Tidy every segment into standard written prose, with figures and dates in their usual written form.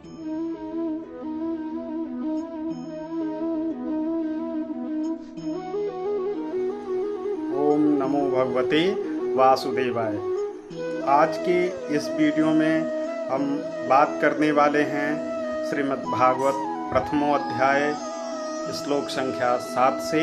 ओम नमो भगवते वासुदेवाय। आज के इस वीडियो में हम बात करने वाले हैं श्रीमद् भागवत प्रथमो अध्याय श्लोक संख्या 7 से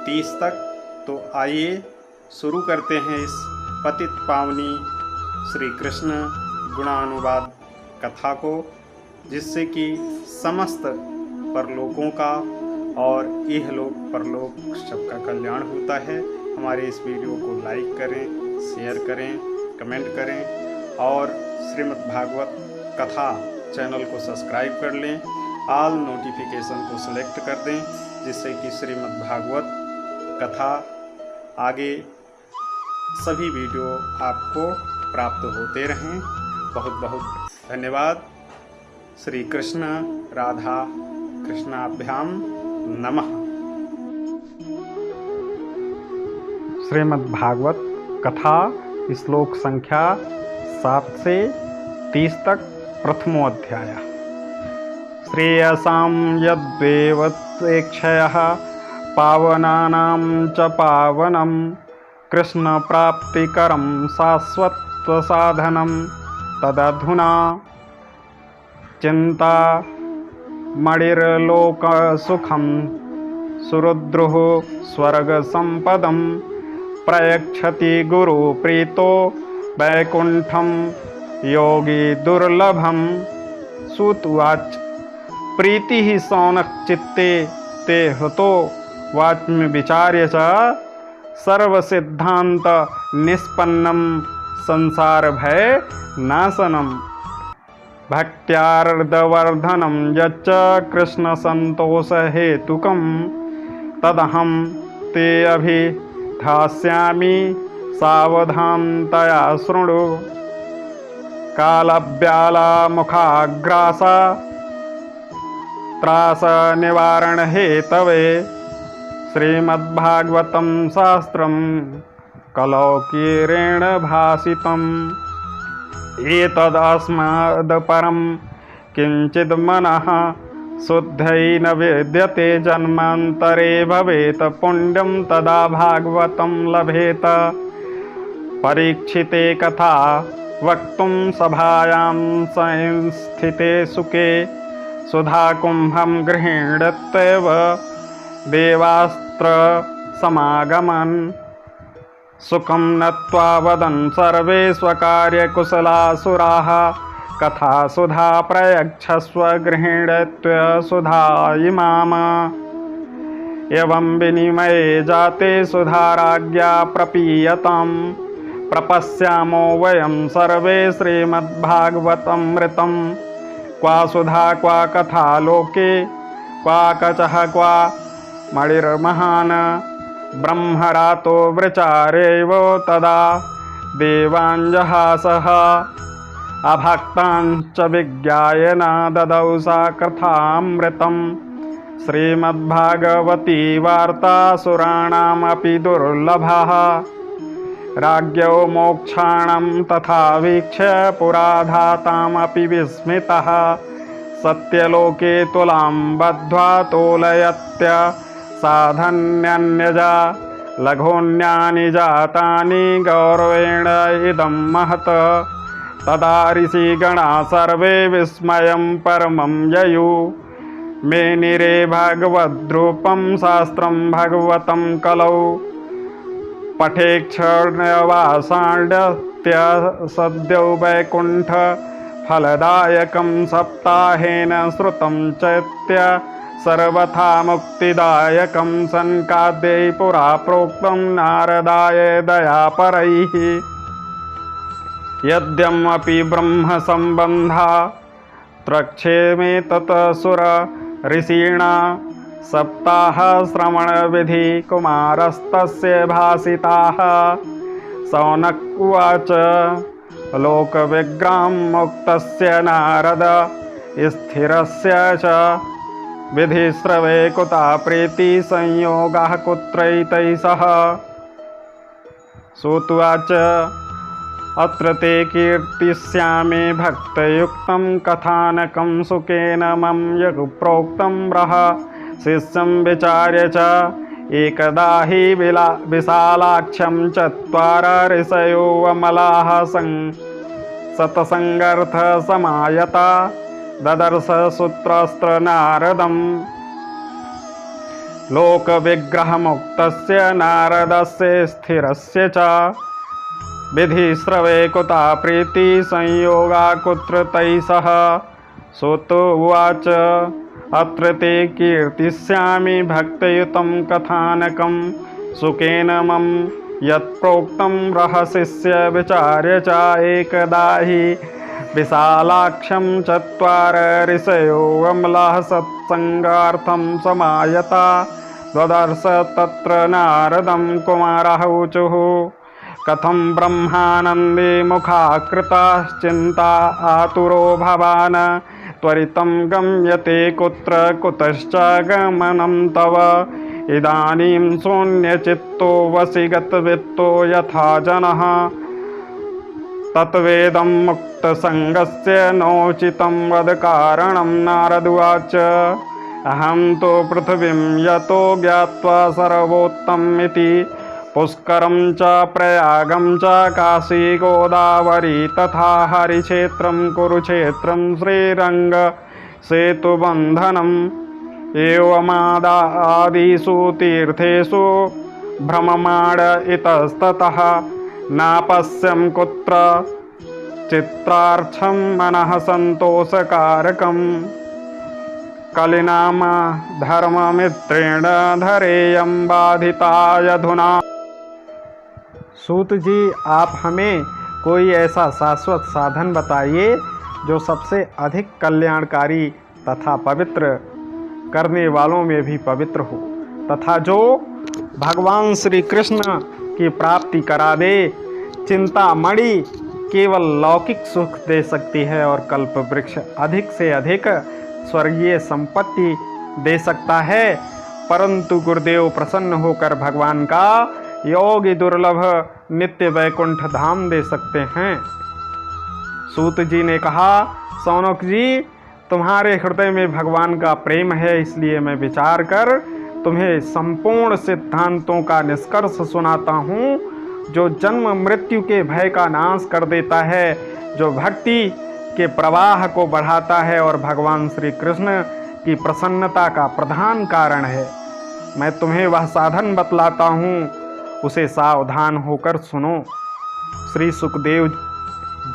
30 तक। तो आइए शुरू करते हैं इस पतित पावनी श्री कृष्ण गुणानुवाद कथा को, जिससे कि समस्त परलोकों का और इहलोक परलोक सबका कल्याण होता है। हमारे इस वीडियो को लाइक करें, शेयर करें, कमेंट करें और श्रीमद् भागवत कथा चैनल को सब्सक्राइब कर लें। ऑल नोटिफिकेशन को सिलेक्ट कर दें, जिससे कि श्रीमद् भागवत कथा आगे सभी वीडियो आपको प्राप्त होते रहें। बहुत बहुत धन्यवाद। श्री कृष्ण राधा कृष्णाभ्याम नमः। श्रीमद् भागवत कथा श्लोक संख्या 7 से 30 तक प्रथमो अध्याय। श्रेयसां यद्देवतेक्षयः पावनानां च पावनं कृष्णप्राप्तिकरं शाश्वतसाधनं तदधुना चिन्ता मणिर्लोकसुखं सुरुद्रुः स्वर्गसम्पदं प्रयच्छति गुरुप्रीतो वैकुण्ठं योगी दुर्लभं। सूत उवाच प्रीतिः सौनक चित्ते ते हतो वाच्म विचार्य च सर्वसिद्धान्त निष्पन्नं संसार भय नाशनम् भक्त्यार्धवर्धनं यच्च कृष्ण संतोष हेतुकं तदहं ते अभिधास्यामि सावधानतया शृणु। कालव्याला मुखाग्रासा त्रास निवारण हेतवे श्रीमद्भागवतं शास्त्रं कलौकीरेण भासितम्। एतदस्मादपरं किंचित् मनः शुद्धै न विद्यते जन्मान्तरे भवेत् पुण्यं तदा भागवतं लभेत। परीक्षिते कथा वक्तुं सभायां संस्थिते सुखे सुधाकुम्भं गृहीणत्वेव देवास्त्र समागमन् सुखं नत्वा वदन् सर्वे स्वकार्यकुशलासुराः कथा सुधा प्रयच्छस्व गृहीणत्व सुधा इमाम। एवं विनिमये जाते सुधाराज्ञा प्रपीयतां प्रपश्यामो वयं सर्वे श्रीमद्भागवतमृतं। क्वा सुधा क्वा कथा लोके क्वा कचः क्वा मणिर्महान् ब्रह्मरातो वृचारेव तदा देवाञ्जहासः अभक्ताञ्च विज्ञाय न ददौ सा कथामृतं। श्रीमद्भागवती वार्ता सुराणामपि दुर्लभः राज्ञो मोक्षाणं तथा वीक्ष्य पुराधातामपि विस्मितः सत्यलोके तुलां बद्ध्वा तोलयत्य साधन्यन्यजा लघोन्यानि जातानि गौरवेण इदं महत्। तदा ऋषिगणा सर्वे विस्मयं परमं ययु मेनिरे भगवद्रूपं शास्त्रं भगवतं कलौ पठेक्षणवासाण्ड्य सद्यो वैकुण्ठ फलदायकं सप्ताहेन श्रुतं चैत्य सर्वथा मुक्तिदायकं सनकाद्यै पुरा प्रोक्तं नारदाय दयापरैः। यद्यमपि ब्रह्मसम्बन्धा त्रक्षेमे ततसुर ऋषिणा सप्ताह श्रवणविधि कुमारस्तस्य भासिताः। सौनक उवाच लोकविग्रहं मुक्तस्य नारद स्थिरस्य च विधिश्रवे कुता प्रीति संयोगः कुत्रैतैः सह। सूत उवाच अत्र ते कीर्तिष्यामि भक्तयुक्तं कथानकं सुखेन मम यप्रोक्तं रह शिष्यं विचार्य च एकदा हि विशालाक्षं चत्वार ऋषयो अमलाः सतसङ्गर्थ समायता ददर्श सूत्रस्त्र नारदम् लोकविग्रहमुक्तस्य नारदस्य स्थिरस्य च विधिस्रवे कुता प्रीति संयोगा कुत्र तैः सह सोतोवाच अत्र ते कीर्तिष्यामि भक्तयुतं कथानकं सुखेन मम यत्प्रोक्तं रहस्यस्य विचार्य च एकदा हि विशालाक्षं चत्वार ऋषयो अमलाः सत्सङ्गार्थं समायता ददर्श तत्र नारदं कुमारः ऊचुः कथं ब्रह्मानन्दे मुखाकृताश्चिन्ता आतुरो भवान् त्वरितं गम्यते कुत्र कुतश्च गमनं तव इदानीं शून्यचित्तो वशीगतवित्तो यथा जनः तत्वेदं मुक्तसङ्गस्य नोचितं वद कारणं नारद उवाच अहं तु पृथिवीं यतो ज्ञात्वा सर्वोत्तम इति पुष्करं च प्रयागं च काशी गोदावरी तथा हरिक्षेत्रं कुरुक्षेत्रं श्रीरङ्गसेतुबन्धनम् एवमादिषु तीर्थेषु भ्रममाण इतस्ततः नापश्यं कुत्र चित्रार्थं मनः सन्तोषकारकम् कलिनाम धर्ममित्रेण धरेयं बाधितायधुना। सूत जी, आप हमें कोई ऐसा शाश्वत साधन बताइए जो सबसे अधिक कल्याणकारी तथा पवित्र करने वालों में भी पवित्र हो तथा जो भगवान श्री कृष्ण की प्राप्ति करा दे। चिंतामणि केवल लौकिक सुख दे सकती है और कल्प वृक्ष अधिक से अधिक स्वर्गीय संपत्ति दे सकता है, परंतु गुरुदेव प्रसन्न होकर भगवान का योगी दुर्लभ नित्य वैकुंठ धाम दे सकते हैं। सूत जी ने कहा, सौनक जी, तुम्हारे हृदय में भगवान का प्रेम है, इसलिए मैं विचार कर तुम्हें संपूर्ण सिद्धांतों का निष्कर्ष सुनाता हूँ, जो जन्म मृत्यु के भय का नाश कर देता है, जो भक्ति के प्रवाह को बढ़ाता है और भगवान श्री कृष्ण की प्रसन्नता का प्रधान कारण है। मैं तुम्हें वह साधन बतलाता हूँ, उसे सावधान होकर सुनो। श्री सुखदेव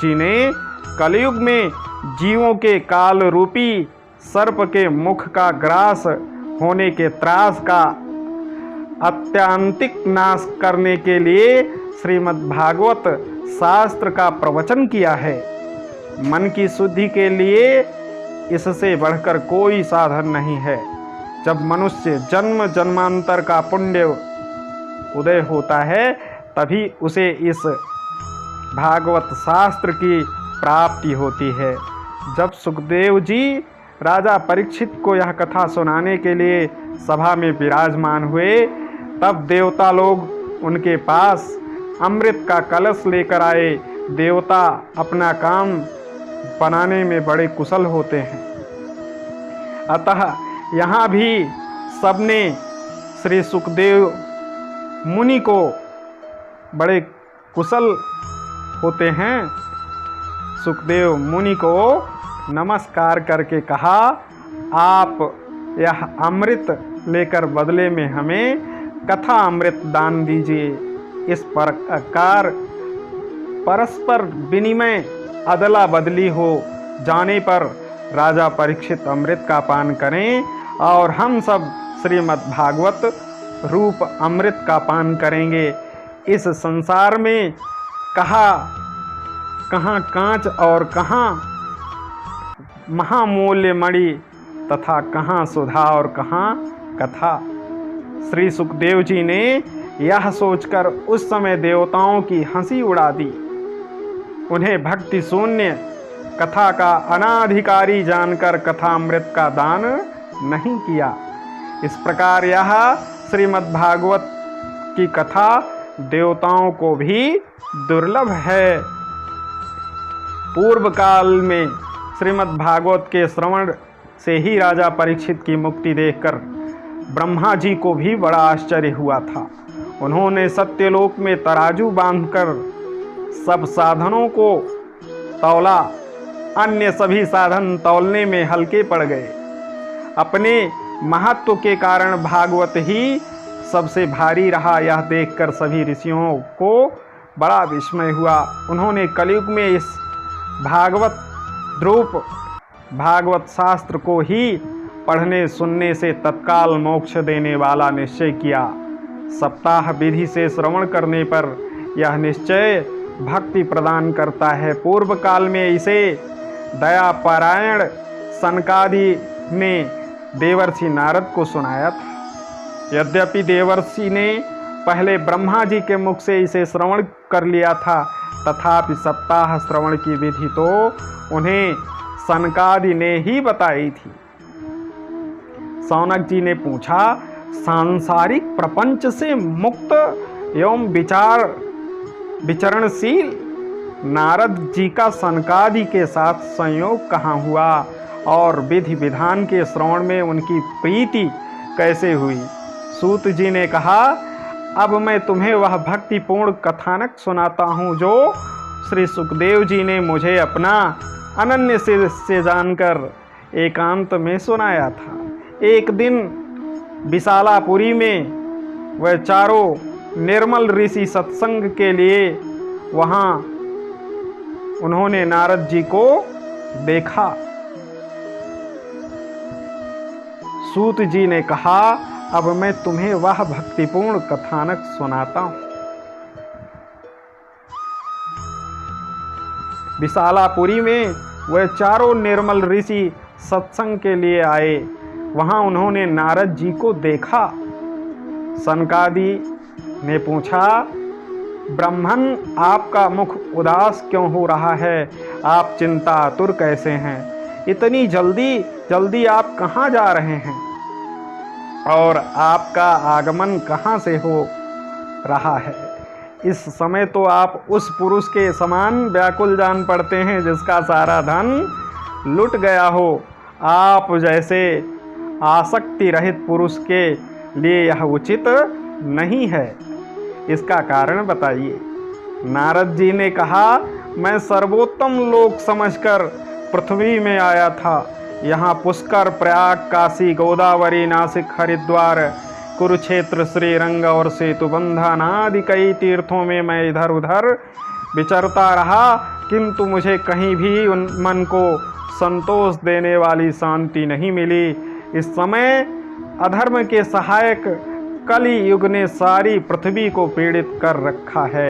जी ने कलयुग में जीवों के काल रूपी सर्प के मुख का ग्रास होने के त्रास का अत्यांतिक नाश करने के लिए श्रीमद्भागवत शास्त्र का प्रवचन किया है। मन की शुद्धि के लिए इससे बढ़कर कोई साधन नहीं है। जब मनुष्य जन्म जन्मांतर का पुण्य उदय होता है, तभी उसे इस भागवत शास्त्र की प्राप्ति होती है। जब सुखदेव जी राजा परीक्षित को यह कथा सुनाने के लिए सभा में विराजमान हुए, तब देवता लोग उनके पास अमृत का कलश लेकर आए। देवता अपना काम बनाने में बड़े कुशल होते हैं, अतः यहाँ भी सबने श्री सुखदेव मुनि को बड़े कुशल होते हैं। सुखदेव मुनि को नमस्कार करके कहा, आप यह अमृत लेकर बदले में हमें कथा अमृत दान दीजिए। इस प्रकार परस्पर विनिमय अदला बदली हो जाने पर राजा परीक्षित अमृत का पान करें और हम सब श्रीमद्भागवत रूप अमृत का पान करेंगे। इस संसार में कहाँ कांच और कहाँ महामूल्य मणि तथा कहाँ सुधा और कहाँ कथा। श्री सुखदेव जी ने यह सोचकर उस समय देवताओं की हंसी उड़ा दी। उन्हें भक्ति शून्य कथा का अनाधिकारी जानकर कथामृत का दान नहीं किया। इस प्रकार यह श्रीमद्भागवत की कथा देवताओं को भी दुर्लभ है। पूर्व काल में श्रीमद् भागवत के श्रवण से ही राजा परीक्षित की मुक्ति देखकर ब्रह्मा जी को भी बड़ा आश्चर्य हुआ था। उन्होंने सत्यलोक में तराजू बांधकर सब साधनों को तौला, अन्य सभी साधन तौलने में हल्के पड़ गए। अपने महत्व के कारण भागवत ही सबसे भारी रहा, यह देखकर सभी ऋषियों को बड़ा विस्मय हुआ। उन्होंने कलयुग में इस भागवत ध्रुव भागवत शास्त्र को ही पढ़ने सुनने से तत्काल मोक्ष देने वाला निश्चय किया। सप्ताह विधि से श्रवण करने पर यह निश्चय भक्ति प्रदान करता है। पूर्व काल में इसे दयापरायण सनकादि ने देवर्षि नारद को सुनाया था। यद्यपि देवर्षि ने पहले ब्रह्मा जी के मुख से इसे श्रवण कर लिया था, तथापि सप्ताह श्रवण की विधि तो उन्हें सनकादि ने ही बताई थी। सौनक जी ने पूछा, सांसारिक प्रपंच से मुक्त एवं विचरणशील नारद जी का सनकादि के साथ संयोग कहाँ हुआ और विधि विधान के श्रवण में उनकी प्रीति कैसे हुई? सूत जी ने कहा, अब मैं तुम्हें वह भक्तिपूर्ण कथानक सुनाता हूँ जो श्री सुखदेव जी ने मुझे अपना अनन्य से जानकर एकांत में सुनाया था। एक दिन विशालापुरी में वह चारों निर्मल ऋषि सत्संग के लिए वहाँ उन्होंने नारद जी को देखा। सूत जी ने कहा, अब मैं तुम्हें वह भक्तिपूर्ण कथानक सुनाता हूँ। विशालापुरी में वह चारों निर्मल ऋषि सत्संग के लिए आए। वहाँ उन्होंने नारद जी को देखा। सनकादि ने पूछा, ब्राह्मण, आपका मुख उदास क्यों हो रहा है? आप चिंतातुर कैसे हैं? इतनी जल्दी आप कहाँ जा रहे हैं और आपका आगमन कहाँ से हो रहा है? इस समय तो आप उस पुरुष के समान व्याकुल जान पड़ते हैं जिसका सारा धन लुट गया हो। आप जैसे आसक्ति रहित पुरुष के लिए यह उचित नहीं है। इसका कारण बताइए। नारद जी ने कहा, मैं सर्वोत्तम लोक समझकर पृथ्वी में आया था। यहाँ पुष्कर, प्रयाग, काशी, गोदावरी, नासिक, हरिद्वार, कुरुक्षेत्र, श्रीरंग और सेतुबंधन आदि कई तीर्थों में मैं इधर उधर विचरता रहा, किंतु मुझे कहीं भी मन को संतोष देने वाली शांति नहीं मिली। इस समय अधर्म के सहायक कलि युग ने सारी पृथ्वी को पीड़ित कर रखा है।